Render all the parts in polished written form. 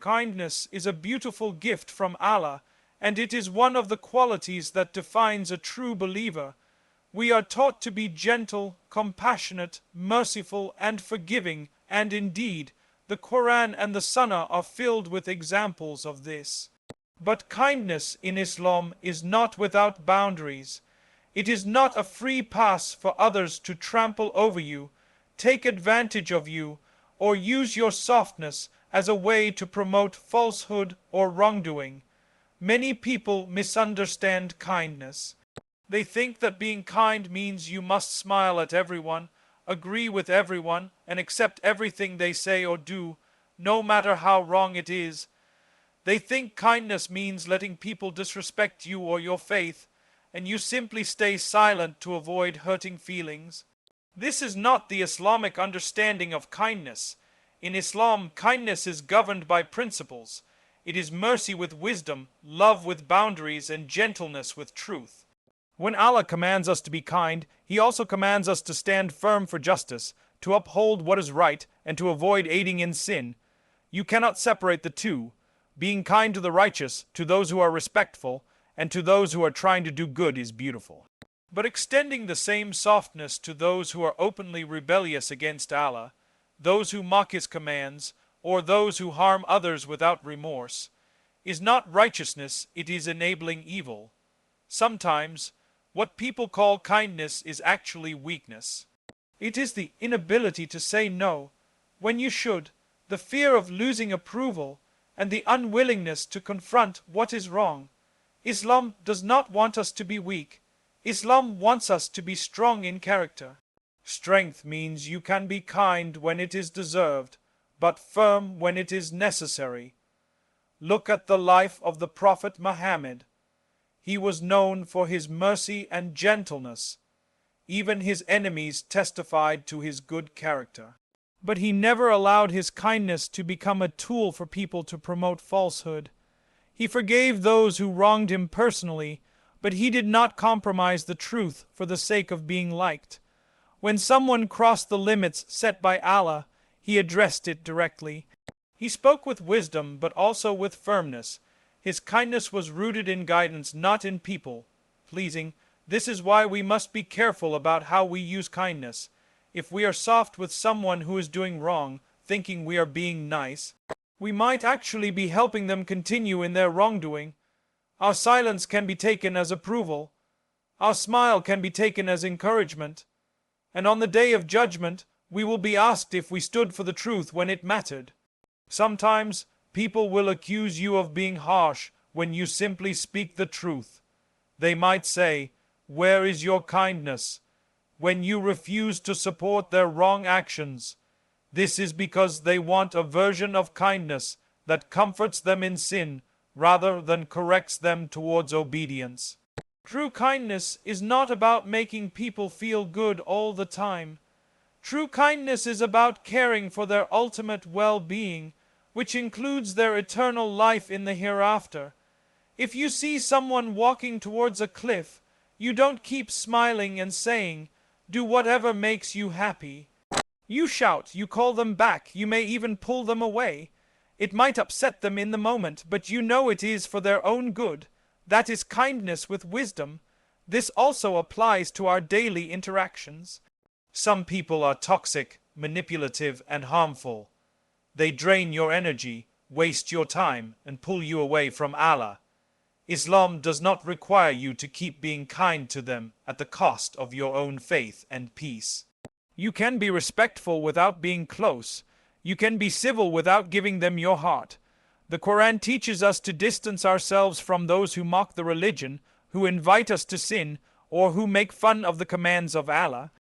Kindness is a beautiful gift from Allah, and it is one of the qualities that defines a true believer. We are taught to be gentle, compassionate, merciful, and forgiving, and indeed, the Quran and the Sunnah are filled with examples of this. But kindness in Islam is not without boundaries. It is not a free pass for others to trample over you, take advantage of you, or use your softness as a way to promote falsehood or wrongdoing. Many people misunderstand kindness. They think that being kind means you must smile at everyone, agree with everyone, and accept everything they say or do, no matter how wrong it is. They think kindness means letting people disrespect you or your faith, and you simply stay silent to avoid hurting feelings. This is not the Islamic understanding of kindness. In Islam, kindness is governed by principles. It is mercy with wisdom, love with boundaries, and gentleness with truth. When Allah commands us to be kind, He also commands us to stand firm for justice, to uphold what is right, and to avoid aiding in sin. You cannot separate the two. Being kind to the righteous, to those who are respectful, and to those who are trying to do good is beautiful. But extending the same softness to those who are openly rebellious against Allah, those who mock His commands, or those who harm others without remorse, is not righteousness, it is enabling evil. Sometimes, what people call kindness is actually weakness. It is the inability to say no when you should, the fear of losing approval, and the unwillingness to confront what is wrong. Islam does not want us to be weak. Islam wants us to be strong in character. Strength means you can be kind when it is deserved, but firm when it is necessary. Look at the life of the Prophet Muhammad. He was known for his mercy and gentleness. Even his enemies testified to his good character. But he never allowed his kindness to become a tool for people to promote falsehood. He forgave those who wronged him personally, but he did not compromise the truth for the sake of being liked. When someone crossed the limits set by Allah, he addressed it directly. He spoke with wisdom, but also with firmness. His kindness was rooted in guidance, not in people pleasing. This is why we must be careful about how we use kindness. If we are soft with someone who is doing wrong, thinking we are being nice, we might actually be helping them continue in their wrongdoing. Our silence can be taken as approval. Our smile can be taken as encouragement. And on the day of judgment, we will be asked if we stood for the truth when it mattered. Sometimes, people will accuse you of being harsh when you simply speak the truth. They might say, "Where is your kindness?" when you refuse to support their wrong actions. This is because they want a version of kindness that comforts them in sin rather than corrects them towards obedience. True kindness is not about making people feel good all the time. True kindness is about caring for their ultimate well-being, which includes their eternal life in the hereafter. If you see someone walking towards a cliff, you don't keep smiling and saying, "Do whatever makes you happy." You shout, you call them back, you may even pull them away. It might upset them in the moment, but you know it is for their own good. That is kindness with wisdom. This also applies to our daily interactions. Some people are toxic, manipulative, and harmful. They drain your energy, waste your time, and pull you away from Allah. Islam does not require you to keep being kind to them at the cost of your own faith and peace. You can be respectful without being close. You can be civil without giving them your heart. The Quran teaches us to distance ourselves from those who mock the religion, who invite us to sin, or who make fun of the commands of Allah.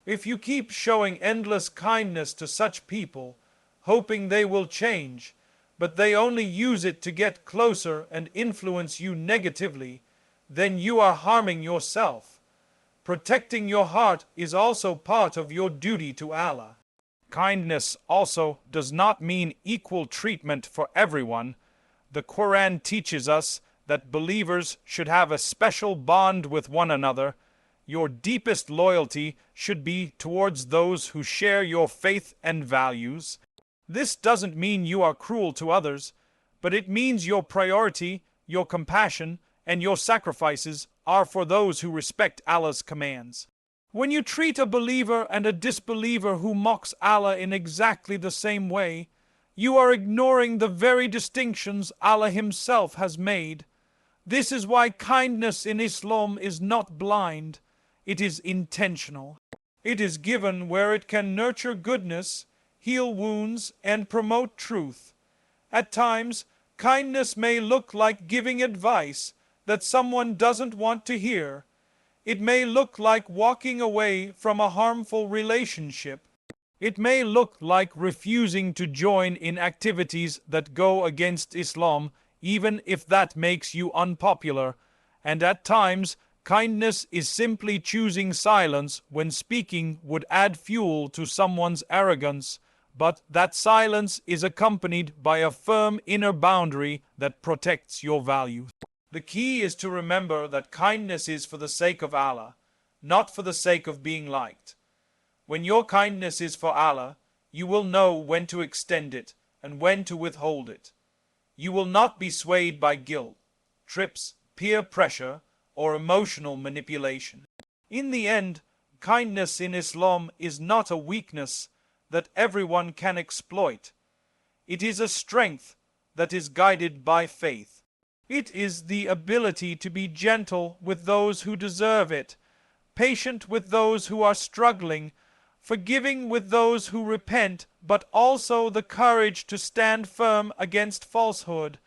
If you keep showing endless kindness to such people, hoping they will change, but they only use it to get closer and influence you negatively, then you are harming yourself. Protecting your heart is also part of your duty to Allah. Kindness also does not mean equal treatment for everyone. The Quran teaches us that believers should have a special bond with one another. Your deepest loyalty should be towards those who share your faith and values. This doesn't mean you are cruel to others. but it means your priority, your compassion, and your sacrifices are for those who respect Allah's commands. When you treat a believer and a disbeliever who mocks Allah in exactly the same way, you are ignoring the very distinctions Allah Himself has made. This is why kindness in Islam is not blind, it is intentional. It is given where it can nurture goodness, heal wounds, and promote truth. At times, kindness may look like giving advice that someone doesn't want to hear. It may look like walking away from a harmful relationship. It may look like refusing to join in activities that go against Islam, even if that makes you unpopular. And at times, kindness is simply choosing silence when speaking would add fuel to someone's arrogance, but that silence is accompanied by a firm inner boundary that protects your values. The key is to remember that kindness is for the sake of Allah, not for the sake of being liked. When your kindness is for Allah, you will know when to extend it and when to withhold it. You will not be swayed by guilt, trips, peer pressure, or emotional manipulation. In the end, kindness in Islam is not a weakness that everyone can exploit. It is a strength that is guided by faith. It is the ability to be gentle with those who deserve it, patient with those who are struggling, forgiving with those who repent, but also the courage to stand firm against falsehood,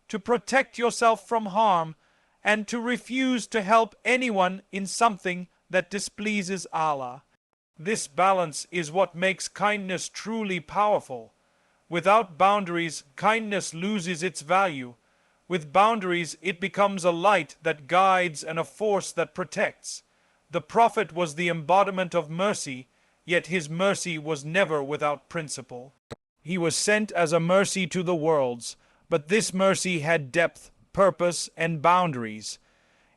to protect yourself from harm, and to refuse to help anyone in something that displeases Allah. This balance is what makes kindness truly powerful. Without boundaries, kindness loses its value. With boundaries, it becomes a light that guides and a force that protects. The Prophet was the embodiment of mercy, yet his mercy was never without principle. He was sent as a mercy to the worlds, but this mercy had depth, purpose, and boundaries.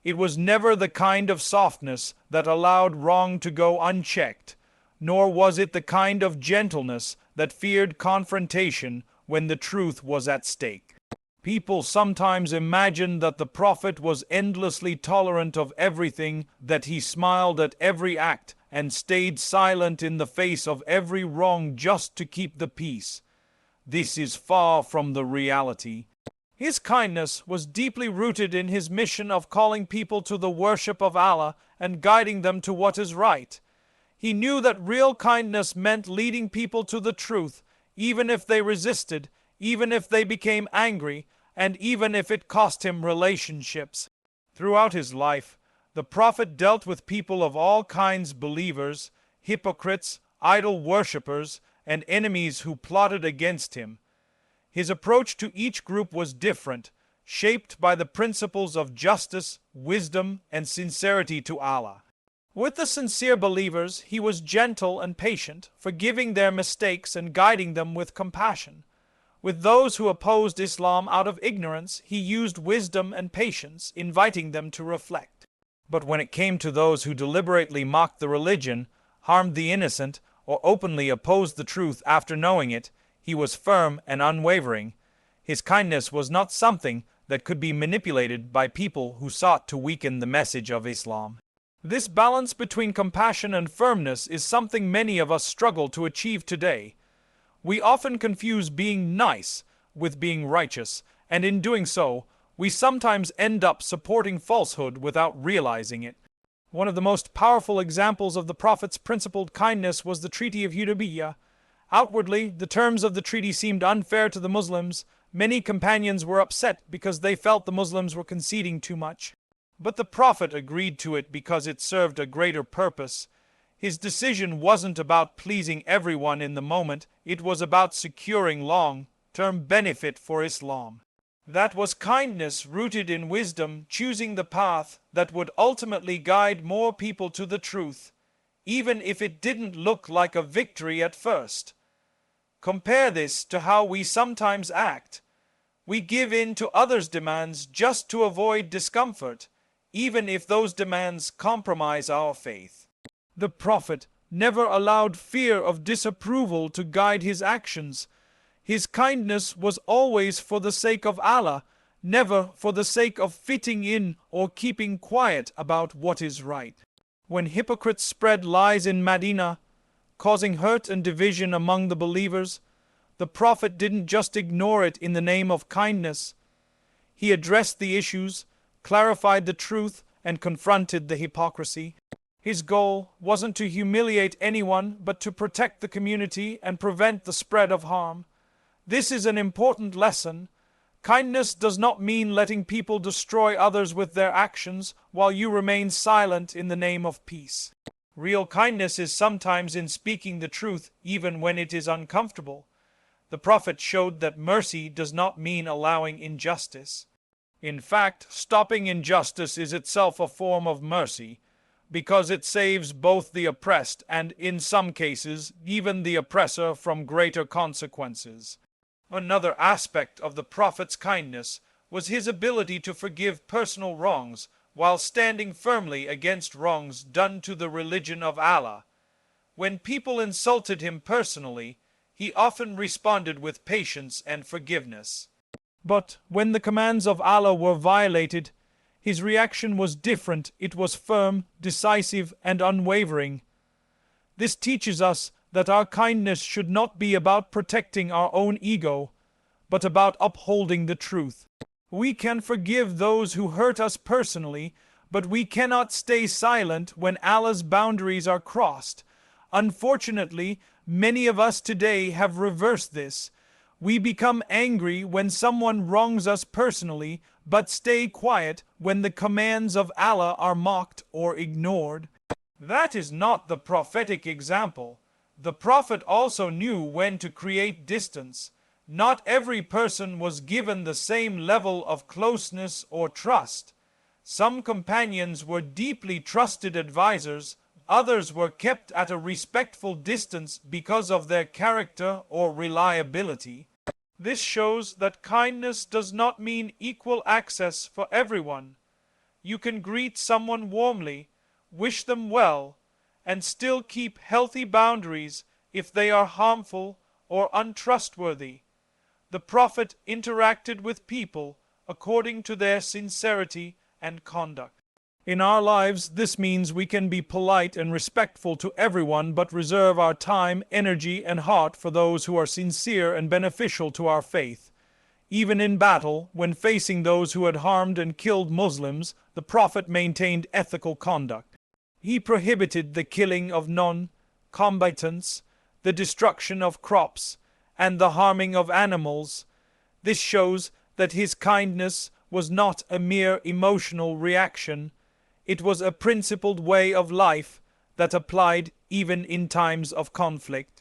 It was never the kind of softness that allowed wrong to go unchecked, nor was it the kind of gentleness that feared confrontation when the truth was at stake. People sometimes imagine that the Prophet was endlessly tolerant of everything, that he smiled at every act and stayed silent in the face of every wrong just to keep the peace. This is far from the reality. His kindness was deeply rooted in his mission of calling people to the worship of Allah and guiding them to what is right. He knew that real kindness meant leading people to the truth, even if they resisted, even if they became angry, and even if it cost him relationships. Throughout his life, the Prophet dealt with people of all kinds, believers, hypocrites, idol worshippers, and enemies who plotted against him. His approach to each group was different, shaped by the principles of justice, wisdom, and sincerity to Allah. With the sincere believers, he was gentle and patient, forgiving their mistakes and guiding them with compassion. With those who opposed Islam out of ignorance, he used wisdom and patience, inviting them to reflect. But when it came to those who deliberately mocked the religion, harmed the innocent, or openly opposed the truth after knowing it, he was firm and unwavering. His kindness was not something that could be manipulated by people who sought to weaken the message of Islam. This balance between compassion and firmness is something many of us struggle to achieve today. We often confuse being nice with being righteous, and in doing so, we sometimes end up supporting falsehood without realizing it. One of the most powerful examples of the Prophet's principled kindness was the Treaty of Hudaybiyah. Outwardly, the terms of the treaty seemed unfair to the Muslims. Many companions were upset because they felt the Muslims were conceding too much. But the Prophet agreed to it because it served a greater purpose. His decision wasn't about pleasing everyone in the moment, it was about securing long-term benefit for Islam. That was kindness rooted in wisdom, choosing the path that would ultimately guide more people to the truth, even if it didn't look like a victory at first. Compare this to how we sometimes act. We give in to others' demands just to avoid discomfort, even if those demands compromise our faith. The Prophet never allowed fear of disapproval to guide his actions. His kindness was always for the sake of Allah, never for the sake of fitting in or keeping quiet about what is right. When hypocrites spread lies in Medina, causing hurt and division among the believers, the Prophet didn't just ignore it in the name of kindness. He addressed the issues, clarified the truth, and confronted the hypocrisy. His goal wasn't to humiliate anyone, but to protect the community and prevent the spread of harm. This is an important lesson. Kindness does not mean letting people destroy others with their actions while you remain silent in the name of peace. Real kindness is sometimes in speaking the truth even when it is uncomfortable. The Prophet showed that mercy does not mean allowing injustice. In fact, stopping injustice is itself a form of mercy, because it saves both the oppressed and, in some cases, even the oppressor from greater consequences. Another aspect of the Prophet's kindness was his ability to forgive personal wrongs while standing firmly against wrongs done to the religion of Allah. When people insulted him personally, he often responded with patience and forgiveness. But when the commands of Allah were violated, his reaction was different. It was firm, decisive, and unwavering. This teaches us that our kindness should not be about protecting our own ego, but about upholding the truth. We can forgive those who hurt us personally, but we cannot stay silent when Allah's boundaries are crossed. Unfortunately, many of us today have reversed this. We become angry when someone wrongs us personally, but stay quiet when the commands of Allah are mocked or ignored. That is not the prophetic example. The Prophet also knew when to create distance. Not every person was given the same level of closeness or trust. Some companions were deeply trusted advisors, others were kept at a respectful distance because of their character or reliability. This shows that kindness does not mean equal access for everyone. You can greet someone warmly, wish them well, and still keep healthy boundaries if they are harmful or untrustworthy. The Prophet interacted with people according to their sincerity and conduct. In our lives, this means we can be polite and respectful to everyone, but reserve our time, energy, and heart for those who are sincere and beneficial to our faith. Even in battle, when facing those who had harmed and killed Muslims, the Prophet maintained ethical conduct. He prohibited the killing of non-combatants, the destruction of crops, and the harming of animals. This shows that his kindness was not a mere emotional reaction. It was a principled way of life that applied even in times of conflict.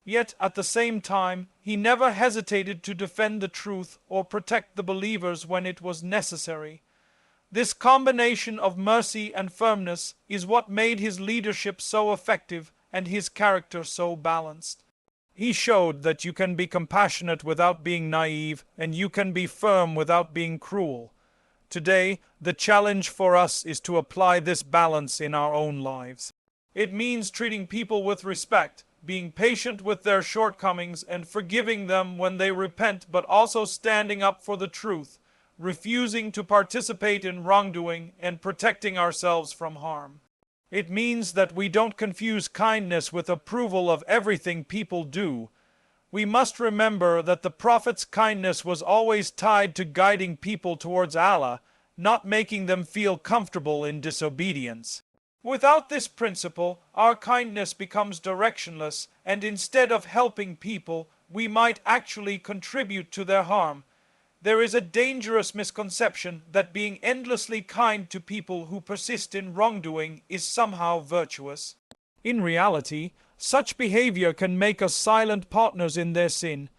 Yet at the same time, he never hesitated to defend the truth or protect the believers when it was necessary. This combination of mercy and firmness is what made his leadership so effective and his character so balanced. He showed that you can be compassionate without being naive, and you can be firm without being cruel. Today, the challenge for us is to apply this balance in our own lives. It means treating people with respect, being patient with their shortcomings and forgiving them when they repent, but also standing up for the truth, refusing to participate in wrongdoing, and protecting ourselves from harm. It means that we don't confuse kindness with approval of everything people do. We must remember that the Prophet's kindness was always tied to guiding people towards Allah, not making them feel comfortable in disobedience. Without this principle, our kindness becomes directionless, and instead of helping people, we might actually contribute to their harm. There is a dangerous misconception that being endlessly kind to people who persist in wrongdoing is somehow virtuous. In reality, such behavior can make us silent partners in their sin.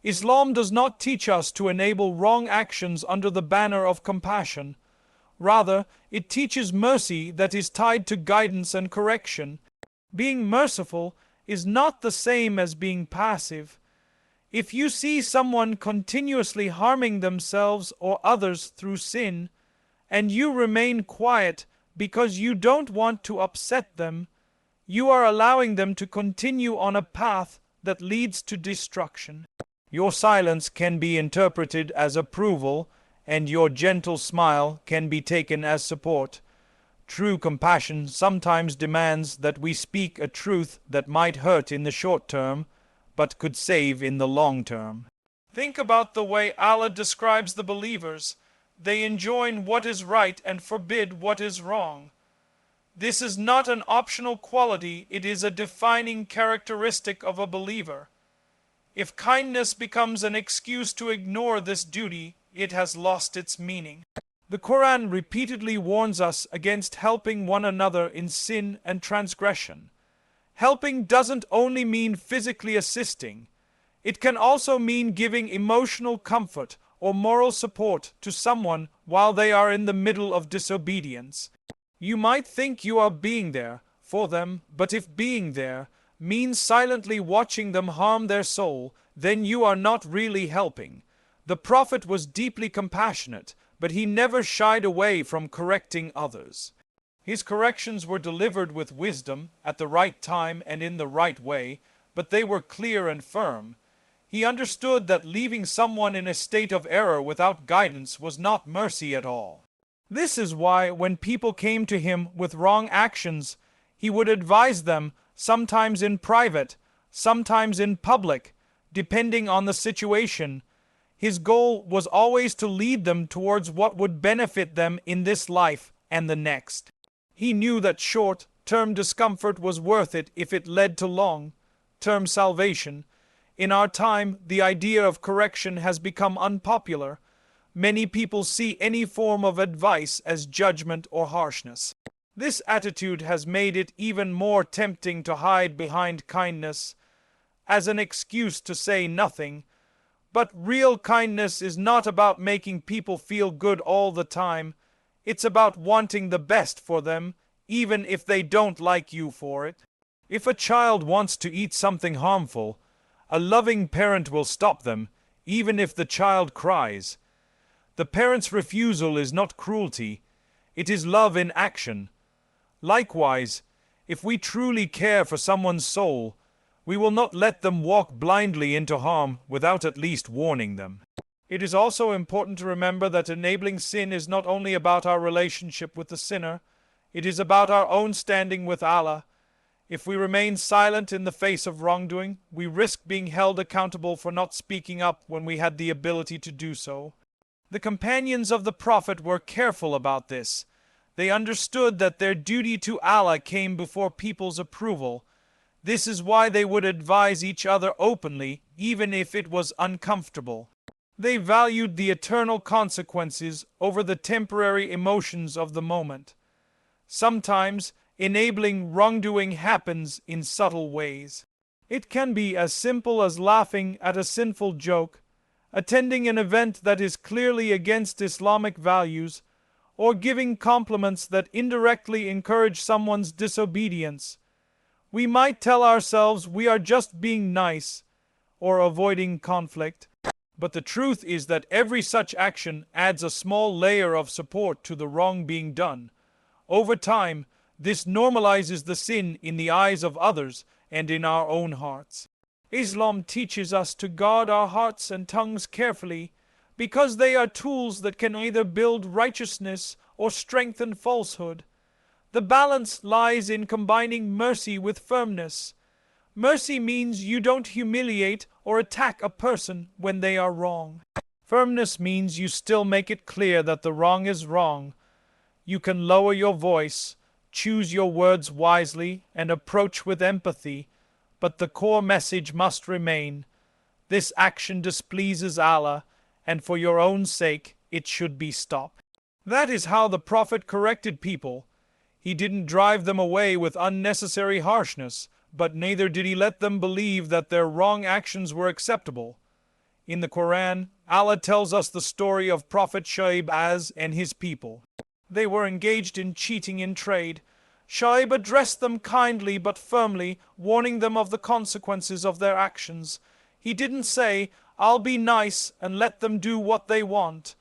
Islam does not teach us to enable wrong actions under the banner of compassion. Rather, it teaches mercy that is tied to guidance and correction. Being merciful is not the same as being passive. If you see someone continuously harming themselves or others through sin, and you remain quiet because you don't want to upset them, you are allowing them to continue on a path that leads to destruction. Your silence can be interpreted as approval, and your gentle smile can be taken as support. True compassion sometimes demands that we speak a truth that might hurt in the short term, but could save in the long term. Think about the way Allah describes the believers. They enjoin what is right and forbid what is wrong. This is not an optional quality, it is a defining characteristic of a believer. If kindness becomes an excuse to ignore this duty, it has lost its meaning. The Quran repeatedly warns us against helping one another in sin and transgression. Helping doesn't only mean physically assisting. It can also mean giving emotional comfort or moral support to someone while they are in the middle of disobedience. You might think you are being there for them, but if being there means silently watching them harm their soul, then you are not really helping. The Prophet was deeply compassionate, but he never shied away from correcting others. His corrections were delivered with wisdom, at the right time and in the right way, but they were clear and firm. He understood that leaving someone in a state of error without guidance was not mercy at all. This is why when people came to him with wrong actions, he would advise them, sometimes in private, sometimes in public, depending on the situation. His goal was always to lead them towards what would benefit them in this life and the next. He knew that short-term discomfort was worth it if it led to long-term salvation. In our time, the idea of correction has become unpopular. Many people see any form of advice as judgment or harshness. This attitude has made it even more tempting to hide behind kindness as an excuse to say nothing. But real kindness is not about making people feel good all the time. It's about wanting the best for them, even if they don't like you for it. If a child wants to eat something harmful, a loving parent will stop them, even if the child cries. The parent's refusal is not cruelty, it is love in action. Likewise, if we truly care for someone's soul, we will not let them walk blindly into harm without at least warning them. It is also important to remember that enabling sin is not only about our relationship with the sinner, it is about our own standing with Allah. If we remain silent in the face of wrongdoing, we risk being held accountable for not speaking up when we had the ability to do so. The companions of the Prophet were careful about this. They understood that their duty to Allah came before people's approval. This is why they would advise each other openly, even if it was uncomfortable. They valued the eternal consequences over the temporary emotions of the moment. Sometimes, enabling wrongdoing happens in subtle ways. It can be as simple as laughing at a sinful joke, attending an event that is clearly against Islamic values, or giving compliments that indirectly encourage someone's disobedience. We might tell ourselves we are just being nice or avoiding conflict, but the truth is that every such action adds a small layer of support to the wrong being done. Over time, this normalizes the sin in the eyes of others and in our own hearts. Islam teaches us to guard our hearts and tongues carefully because they are tools that can either build righteousness or strengthen falsehood. The balance lies in combining mercy with firmness. Mercy means you don't humiliate or attack a person when they are wrong. Firmness means you still make it clear that the wrong is wrong. You can lower your voice, choose your words wisely, and approach with empathy, but the core message must remain. This action displeases Allah, and for your own sake, it should be stopped. That is how the Prophet corrected people. He didn't drive them away with unnecessary harshness, but neither did he let them believe that their wrong actions were acceptable. In the Quran, Allah tells us the story of Prophet Shu'aib and his people. They were engaged in cheating in trade. Shu'aib addressed them kindly but firmly, warning them of the consequences of their actions. He didn't say, "I'll be nice and let them do what they want."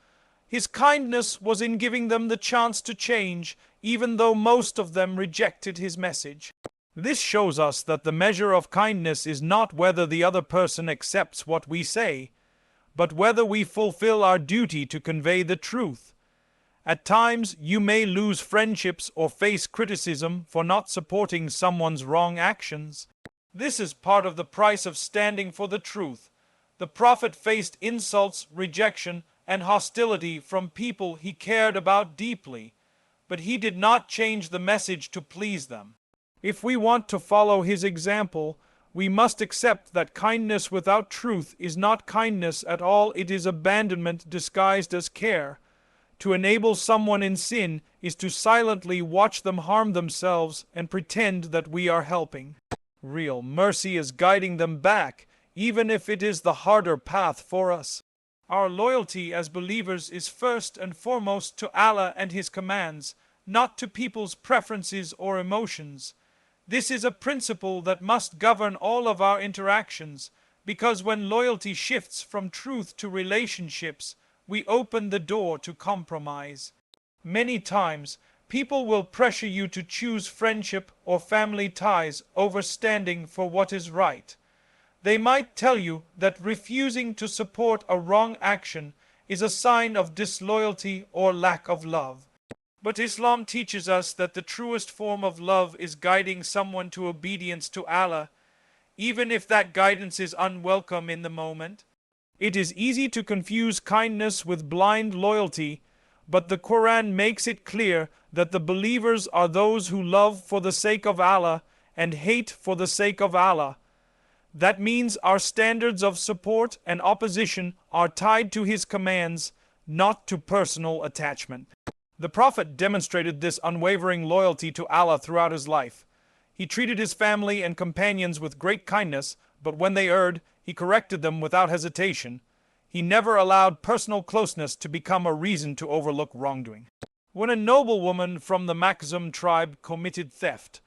His kindness was in giving them the chance to change, even though most of them rejected his message. This shows us that the measure of kindness is not whether the other person accepts what we say, but whether we fulfill our duty to convey the truth. At times, you may lose friendships or face criticism for not supporting someone's wrong actions. This is part of the price of standing for the truth. The Prophet faced insults, rejection, and hostility from people he cared about deeply, but he did not change the message to please them. If we want to follow his example, we must accept that kindness without truth is not kindness at all, it is abandonment disguised as care. To enable someone in sin is to silently watch them harm themselves and pretend that we are helping. Real mercy is guiding them back, even if it is the harder path for us. Our loyalty as believers is first and foremost to Allah and His commands, not to people's preferences or emotions. This is a principle that must govern all of our interactions, because when loyalty shifts from truth to relationships, we open the door to compromise. Many times, people will pressure you to choose friendship or family ties over standing for what is right. They might tell you that refusing to support a wrong action is a sign of disloyalty or lack of love. But Islam teaches us that the truest form of love is guiding someone to obedience to Allah, even if that guidance is unwelcome in the moment. It is easy to confuse kindness with blind loyalty, but the Quran makes it clear that the believers are those who love for the sake of Allah and hate for the sake of Allah. That means our standards of support and opposition are tied to His commands, not to personal attachment. The Prophet demonstrated this unwavering loyalty to Allah throughout his life. He treated his family and companions with great kindness, but when they erred, he corrected them without hesitation. He never allowed personal closeness to become a reason to overlook wrongdoing. When a noblewoman from the Makhzum tribe committed theft,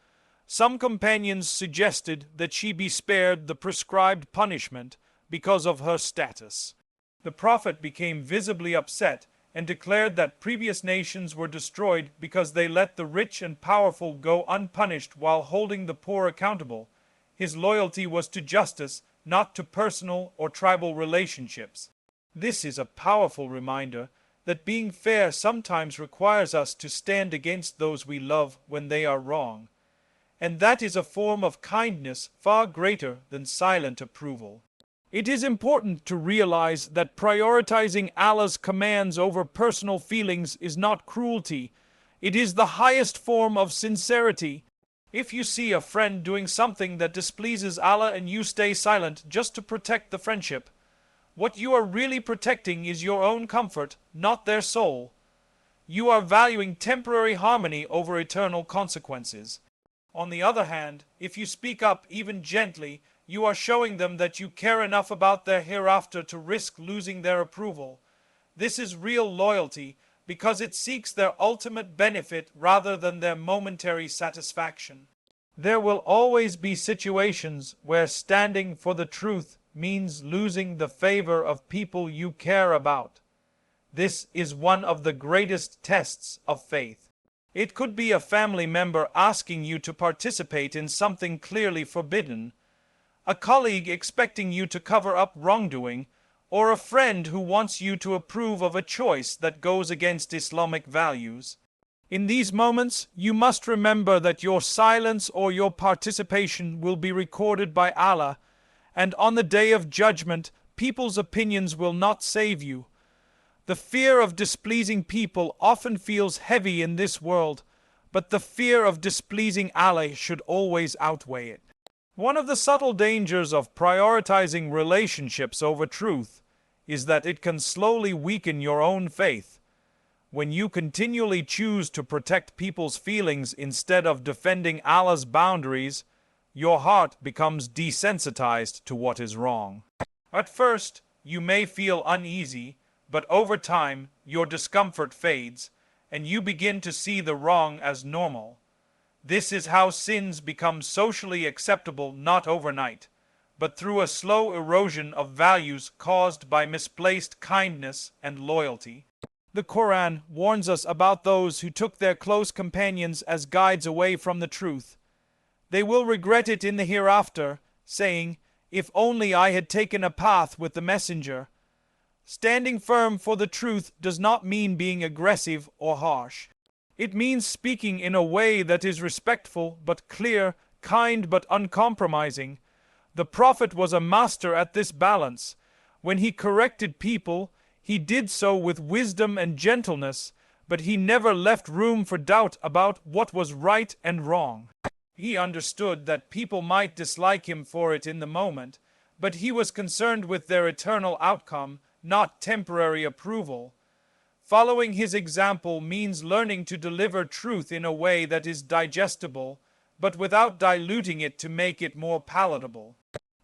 some companions suggested that she be spared the prescribed punishment because of her status. The Prophet became visibly upset and declared that previous nations were destroyed because they let the rich and powerful go unpunished while holding the poor accountable. His loyalty was to justice, not to personal or tribal relationships. This is a powerful reminder that being fair sometimes requires us to stand against those we love when they are wrong. And that is a form of kindness far greater than silent approval. It is important to realize that prioritizing Allah's commands over personal feelings is not cruelty. It is the highest form of sincerity. If you see a friend doing something that displeases Allah and you stay silent just to protect the friendship, what you are really protecting is your own comfort, not their soul. You are valuing temporary harmony over eternal consequences. On the other hand, if you speak up even gently, you are showing them that you care enough about their hereafter to risk losing their approval. This is real loyalty because it seeks their ultimate benefit rather than their momentary satisfaction. There will always be situations where standing for the truth means losing the favor of people you care about. This is one of the greatest tests of faith. It could be a family member asking you to participate in something clearly forbidden, a colleague expecting you to cover up wrongdoing, or a friend who wants you to approve of a choice that goes against Islamic values. In these moments, you must remember that your silence or your participation will be recorded by Allah, and on the day of judgment, people's opinions will not save you. The fear of displeasing people often feels heavy in this world, but the fear of displeasing Allah should always outweigh it. One of the subtle dangers of prioritizing relationships over truth is that it can slowly weaken your own faith. When you continually choose to protect people's feelings instead of defending Allah's boundaries, your heart becomes desensitized to what is wrong. At first, you may feel uneasy, but over time, your discomfort fades, and you begin to see the wrong as normal. This is how sins become socially acceptable not overnight, but through a slow erosion of values caused by misplaced kindness and loyalty. The Quran warns us about those who took their close companions as guides away from the truth. They will regret it in the hereafter, saying, "If only I had taken a path with the messenger." Standing firm for the truth does not mean being aggressive or harsh. It means speaking in a way that is respectful but clear, kind but uncompromising. The Prophet was a master at this balance. When he corrected people, he did so with wisdom and gentleness, but he never left room for doubt about what was right and wrong. He understood that people might dislike him for it in the moment, but he was concerned with their eternal outcome, not temporary approval. Following his example means learning to deliver truth in a way that is digestible, but without diluting it to make it more palatable.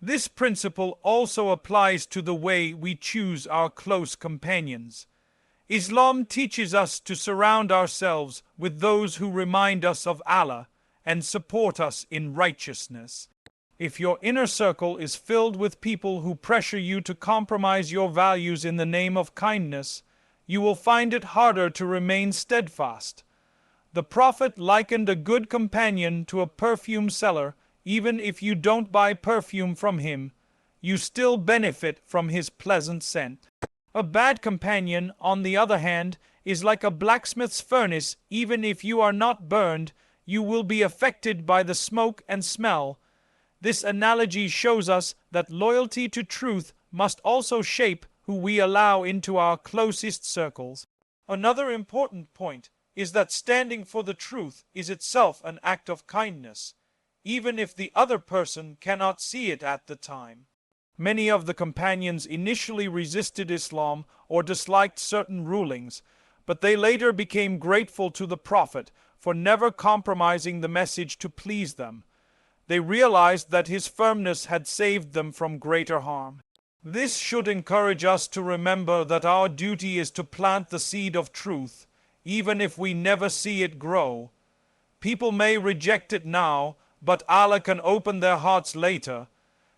This principle also applies to the way we choose our close companions. Islam teaches us to surround ourselves with those who remind us of Allah and support us in righteousness. If your inner circle is filled with people who pressure you to compromise your values in the name of kindness, you will find it harder to remain steadfast. The Prophet likened a good companion to a perfume seller. Even if you don't buy perfume from him, you still benefit from his pleasant scent. A bad companion, on the other hand, is like a blacksmith's furnace. Even if you are not burned, you will be affected by the smoke and smell. This analogy shows us that loyalty to truth must also shape who we allow into our closest circles. Another important point is that standing for the truth is itself an act of kindness, even if the other person cannot see it at the time. Many of the companions initially resisted Islam or disliked certain rulings, but they later became grateful to the Prophet for never compromising the message to please them. They realized that his firmness had saved them from greater harm. This should encourage us to remember that our duty is to plant the seed of truth, even if we never see it grow. People may reject it now, but Allah can open their hearts later.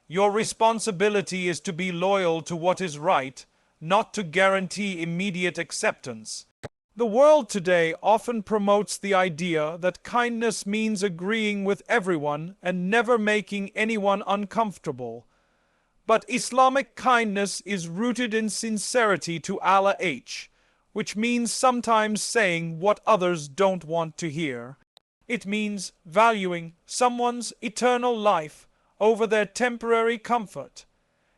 Your responsibility is to be loyal to what is right, not to guarantee immediate acceptance. The world today often promotes the idea that kindness means agreeing with everyone and never making anyone uncomfortable. But Islamic kindness is rooted in sincerity to Allah, which means sometimes saying what others don't want to hear. It means valuing someone's eternal life over their temporary comfort.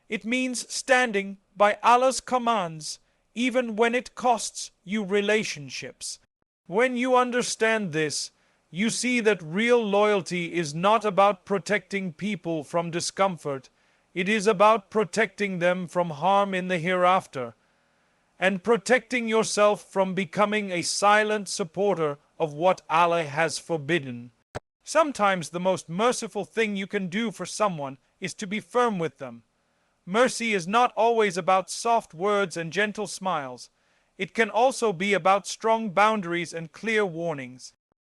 It means standing by Allah's commands even when it costs you relationships. When you understand this, you see that real loyalty is not about protecting people from discomfort. It is about protecting them from harm in the hereafter, and protecting yourself from becoming a silent supporter of what Allah has forbidden. Sometimes the most merciful thing you can do for someone is to be firm with them. Mercy is not always about soft words and gentle smiles. It can also be about strong boundaries and clear warnings.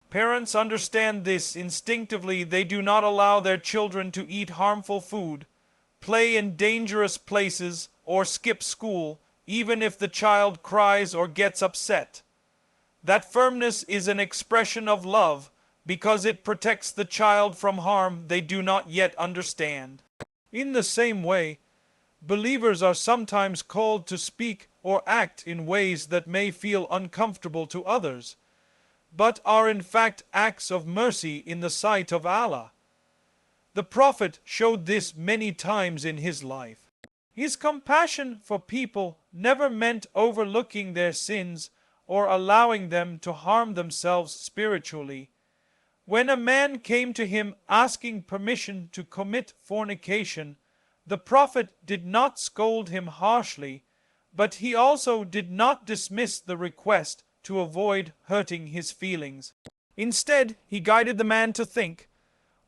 Parents understand this instinctively. They do not allow their children to eat harmful food, play in dangerous places, or skip school, even if the child cries or gets upset. That firmness is an expression of love because it protects the child from harm they do not yet understand. In the same way, believers are sometimes called to speak or act in ways that may feel uncomfortable to others, but are in fact acts of mercy in the sight of Allah. The Prophet showed this many times in his life. His compassion for people never meant overlooking their sins or allowing them to harm themselves spiritually. When a man came to him asking permission to commit fornication, the Prophet did not scold him harshly, but he also did not dismiss the request to avoid hurting his feelings. Instead, he guided the man to think,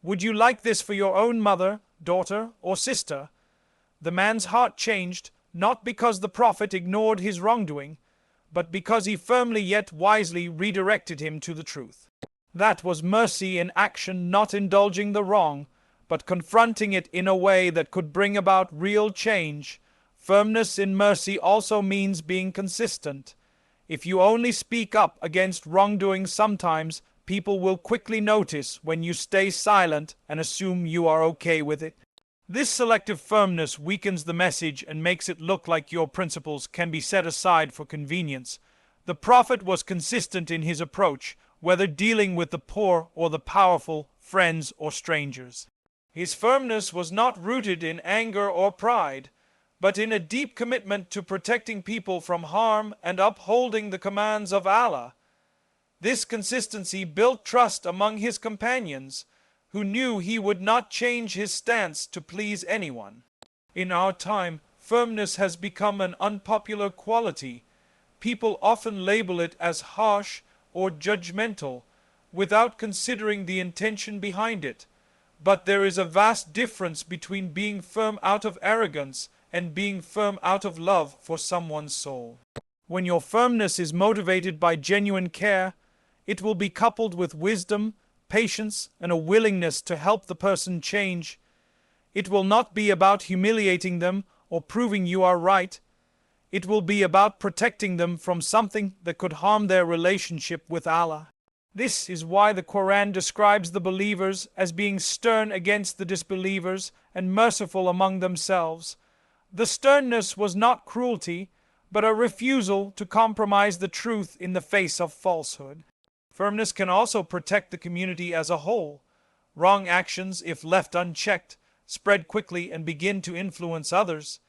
"Would you like this for your own mother, daughter, or sister?" The man's heart changed, not because the Prophet ignored his wrongdoing, but because he firmly yet wisely redirected him to the truth. That was mercy in action, not indulging the wrong, but confronting it in a way that could bring about real change. Firmness in mercy also means being consistent. If you only speak up against wrongdoing sometimes, people will quickly notice when you stay silent and assume you are okay with it. This selective firmness weakens the message and makes it look like your principles can be set aside for convenience. The Prophet was consistent in his approach, whether dealing with the poor or the powerful, friends or strangers. His firmness was not rooted in anger or pride, but in a deep commitment to protecting people from harm and upholding the commands of Allah. This consistency built trust among his companions, who knew he would not change his stance to please anyone. In our time, firmness has become an unpopular quality. People often label it as harsh or judgmental, without considering the intention behind it. But there is a vast difference between being firm out of arrogance and being firm out of love for someone's soul. When your firmness is motivated by genuine care, it will be coupled with wisdom, patience, and a willingness to help the person change. It will not be about humiliating them or proving you are right. It will be about protecting them from something that could harm their relationship with Allah. This is why the Quran describes the believers as being stern against the disbelievers and merciful among themselves. The sternness was not cruelty, but a refusal to compromise the truth in the face of falsehood. Firmness can also protect the community as a whole. Wrong actions, if left unchecked, spread quickly and begin to influence others.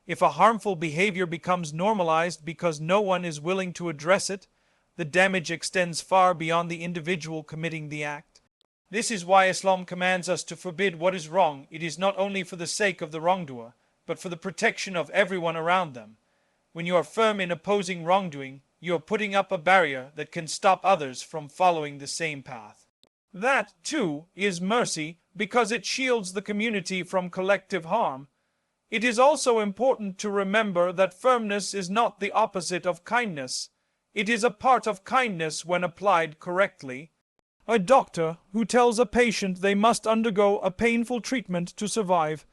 If a harmful behavior becomes normalized because no one is willing to address it, the damage extends far beyond the individual committing the act. This is why Islam commands us to forbid what is wrong. It is not only for the sake of the wrongdoer, but for the protection of everyone around them. When you are firm in opposing wrongdoing, you are putting up a barrier that can stop others from following the same path. That, too, is mercy because it shields the community from collective harm. It is also important to remember that firmness is not the opposite of kindness. It is a part of kindness when applied correctly. A doctor who tells a patient they must undergo a painful treatment to survive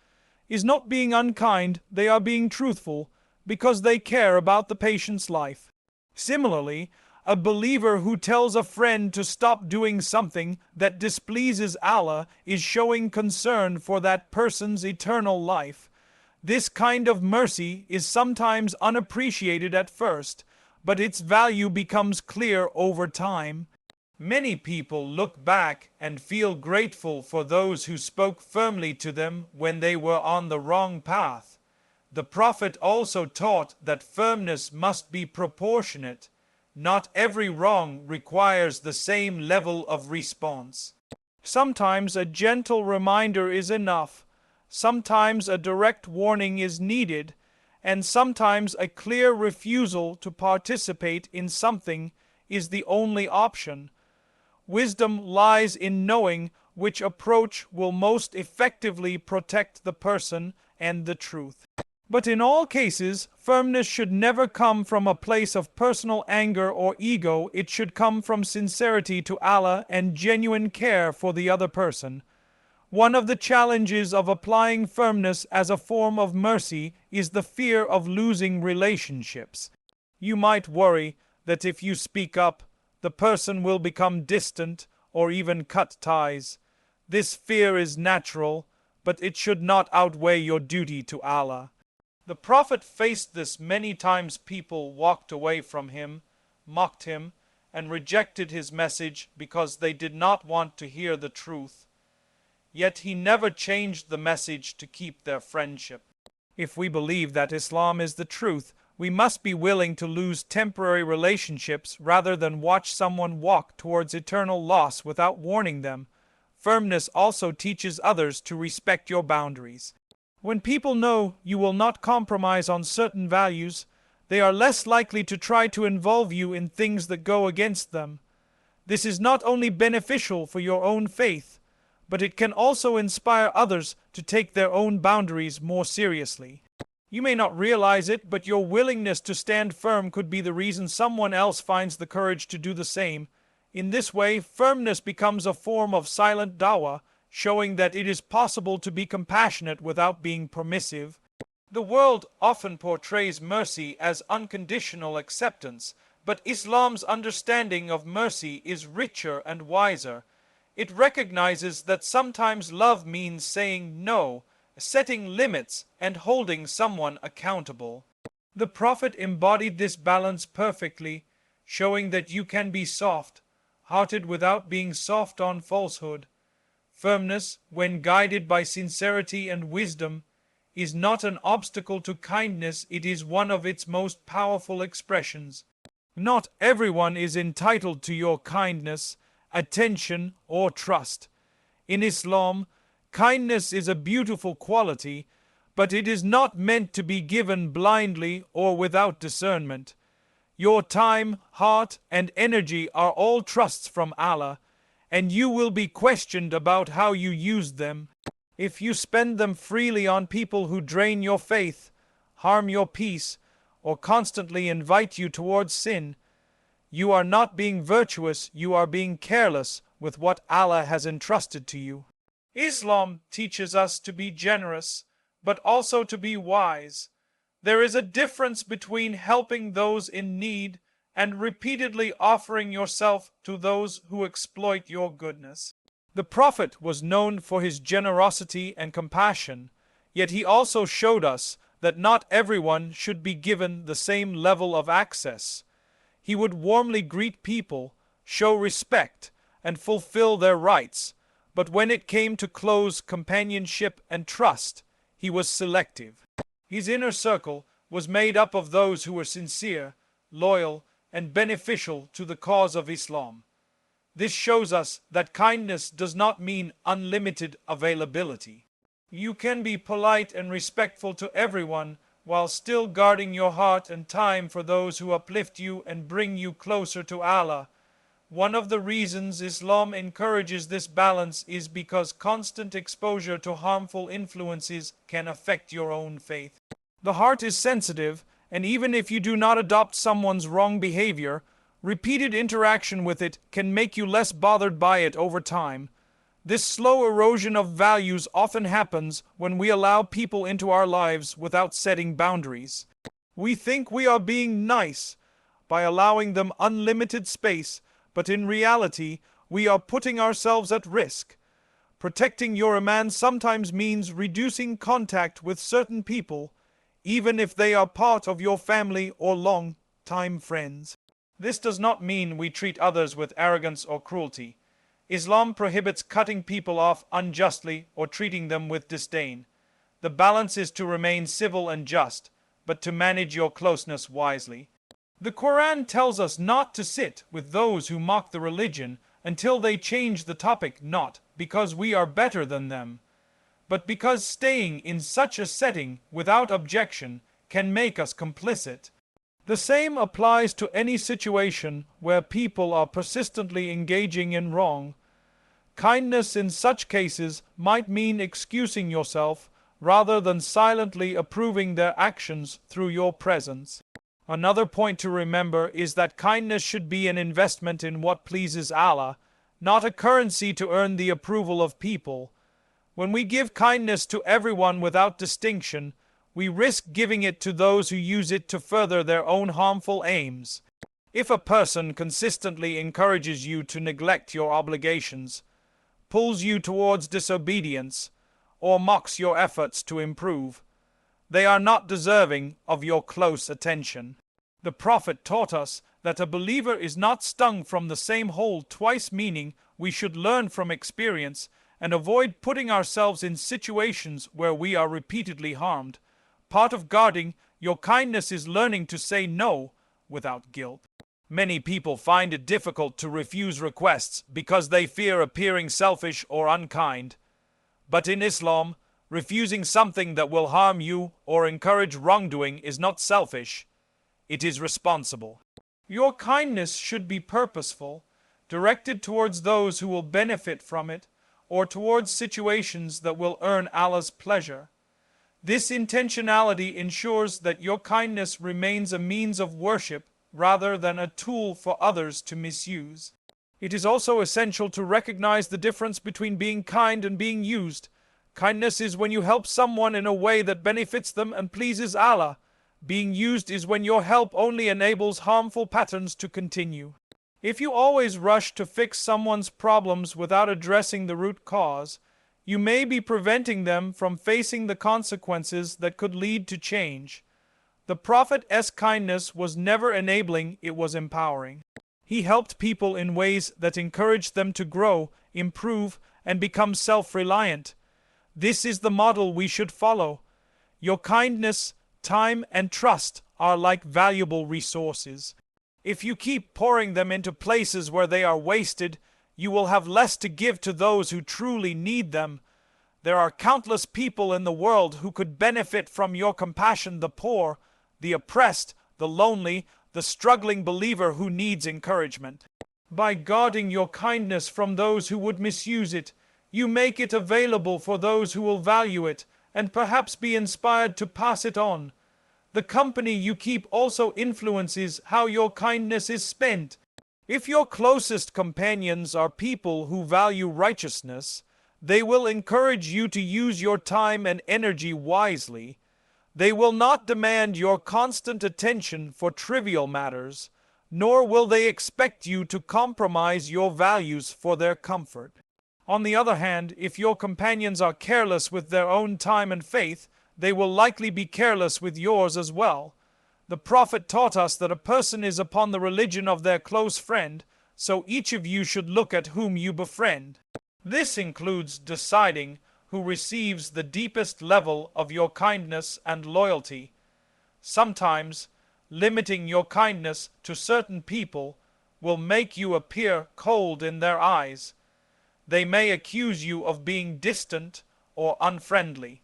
is not being unkind, they are being truthful because they care about the patient's life. Similarly, a believer who tells a friend to stop doing something that displeases Allah is showing concern for that person's eternal life. This kind of mercy is sometimes unappreciated at first, but its value becomes clear over time. Many people look back and feel grateful for those who spoke firmly to them when they were on the wrong path. The Prophet also taught that firmness must be proportionate. Not every wrong requires the same level of response. Sometimes a gentle reminder is enough. Sometimes a direct warning is needed. And sometimes a clear refusal to participate in something is the only option. Wisdom lies in knowing which approach will most effectively protect the person and the truth. But in all cases, firmness should never come from a place of personal anger or ego. It should come from sincerity to Allah and genuine care for the other person. One of the challenges of applying firmness as a form of mercy is the fear of losing relationships. You might worry that if you speak up, the person will become distant or even cut ties. This fear is natural, but it should not outweigh your duty to Allah. The Prophet faced this many times. People walked away from him, mocked him, and rejected his message because they did not want to hear the truth. Yet he never changed the message to keep their friendship. If we believe that Islam is the truth, we must be willing to lose temporary relationships rather than watch someone walk towards eternal loss without warning them. Firmness also teaches others to respect your boundaries. When people know you will not compromise on certain values, they are less likely to try to involve you in things that go against them. This is not only beneficial for your own faith, but it can also inspire others to take their own boundaries more seriously. You may not realize it, but your willingness to stand firm could be the reason someone else finds the courage to do the same. In this way, firmness becomes a form of silent dawah, showing that it is possible to be compassionate without being permissive. The world often portrays mercy as unconditional acceptance, But Islam's understanding of mercy is richer and wiser. It recognizes that sometimes love means saying no, setting limits, and holding someone accountable. The Prophet embodied this balance perfectly, showing that you can be soft-hearted without being soft on falsehood. Firmness, when guided by sincerity and wisdom, is not an obstacle to kindness, it is one of its most powerful expressions. Not everyone is entitled to your kindness, attention, or trust. In Islam, kindness is a beautiful quality, but it is not meant to be given blindly or without discernment. Your time, heart, and energy are all trusts from Allah, and you will be questioned about how you used them. If you spend them freely on people who drain your faith, harm your peace, or constantly invite you towards sin, you are not being virtuous, you are being careless with what Allah has entrusted to you. Islam teaches us to be generous, but also to be wise. There is a difference between helping those in need and repeatedly offering yourself to those who exploit your goodness. The Prophet was known for his generosity and compassion, yet he also showed us that not everyone should be given the same level of access. He would warmly greet people, show respect, and fulfill their rights, but when it came to close companionship and trust, he was selective. His inner circle was made up of those who were sincere, loyal, and beneficial to the cause of Islam. This shows us that kindness does not mean unlimited availability. You can be polite and respectful to everyone while still guarding your heart and time for those who uplift you and bring you closer to Allah. One of the reasons Islam encourages this balance is because constant exposure to harmful influences can affect your own faith. The heart is sensitive, and even if you do not adopt someone's wrong behavior, repeated interaction with it can make you less bothered by it over time. This slow erosion of values often happens when we allow people into our lives without setting boundaries. We think we are being nice by allowing them unlimited space, but in reality, we are putting ourselves at risk. Protecting your iman sometimes means reducing contact with certain people, even if they are part of your family or long-time friends. This does not mean we treat others with arrogance or cruelty. Islam prohibits cutting people off unjustly or treating them with disdain. The balance is to remain civil and just, but to manage your closeness wisely. The Quran tells us not to sit with those who mock the religion until they change the topic, not because we are better than them, but because staying in such a setting without objection can make us complicit. The same applies to any situation where people are persistently engaging in wrong. Kindness in such cases might mean excusing yourself rather than silently approving their actions through your presence. Another point to remember is that kindness should be an investment in what pleases Allah, not a currency to earn the approval of people. When we give kindness to everyone without distinction, we risk giving it to those who use it to further their own harmful aims. If a person consistently encourages you to neglect your obligations, pulls you towards disobedience, or mocks your efforts to improve, they are not deserving of your close attention. The Prophet taught us that a believer is not stung from the same hole twice, meaning we should learn from experience and avoid putting ourselves in situations where we are repeatedly harmed. Part of guarding your kindness is learning to say no without guilt. Many people find it difficult to refuse requests because they fear appearing selfish or unkind. But in Islam, refusing something that will harm you or encourage wrongdoing is not selfish. It is responsible. Your kindness should be purposeful, directed towards those who will benefit from it, or towards situations that will earn Allah's pleasure. This intentionality ensures that your kindness remains a means of worship rather than a tool for others to misuse. It is also essential to recognize the difference between being kind and being used. Kindness is when you help someone in a way that benefits them and pleases Allah. Being used is when your help only enables harmful patterns to continue. If you always rush to fix someone's problems without addressing the root cause, you may be preventing them from facing the consequences that could lead to change. The Prophet's kindness was never enabling, it was empowering. He helped people in ways that encouraged them to grow, improve, and become self-reliant. This is the model we should follow. Your kindness, time, and trust are like valuable resources. If you keep pouring them into places where they are wasted, you will have less to give to those who truly need them. There are countless people in the world who could benefit from your compassion: the poor, the oppressed, the lonely, the struggling believer who needs encouragement. By guarding your kindness from those who would misuse it, you make it available for those who will value it and perhaps be inspired to pass it on. The company you keep also influences how your kindness is spent. If your closest companions are people who value righteousness, they will encourage you to use your time and energy wisely. They will not demand your constant attention for trivial matters, nor will they expect you to compromise your values for their comfort. On the other hand, if your companions are careless with their own time and faith, they will likely be careless with yours as well. The Prophet taught us that a person is upon the religion of their close friend, so each of you should look at whom you befriend. This includes deciding who receives the deepest level of your kindness and loyalty. Sometimes, limiting your kindness to certain people will make you appear cold in their eyes. They may accuse you of being distant or unfriendly.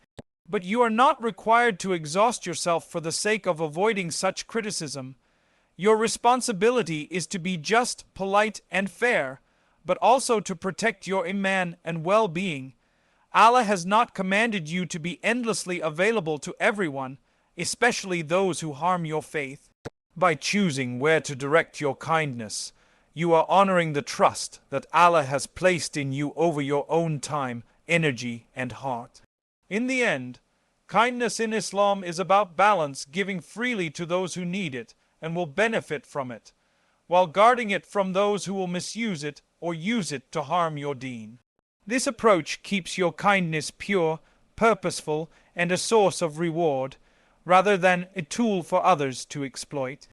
But you are not required to exhaust yourself for the sake of avoiding such criticism. Your responsibility is to be just, polite, and fair, but also to protect your iman and well-being. Allah has not commanded you to be endlessly available to everyone, especially those who harm your faith. By choosing where to direct your kindness, you are honoring the trust that Allah has placed in you over your own time, energy, and heart. In the end, kindness in Islam is about balance, giving freely to those who need it and will benefit from it, while guarding it from those who will misuse it or use it to harm your deen. This approach keeps your kindness pure, purposeful, and a source of reward, rather than a tool for others to exploit.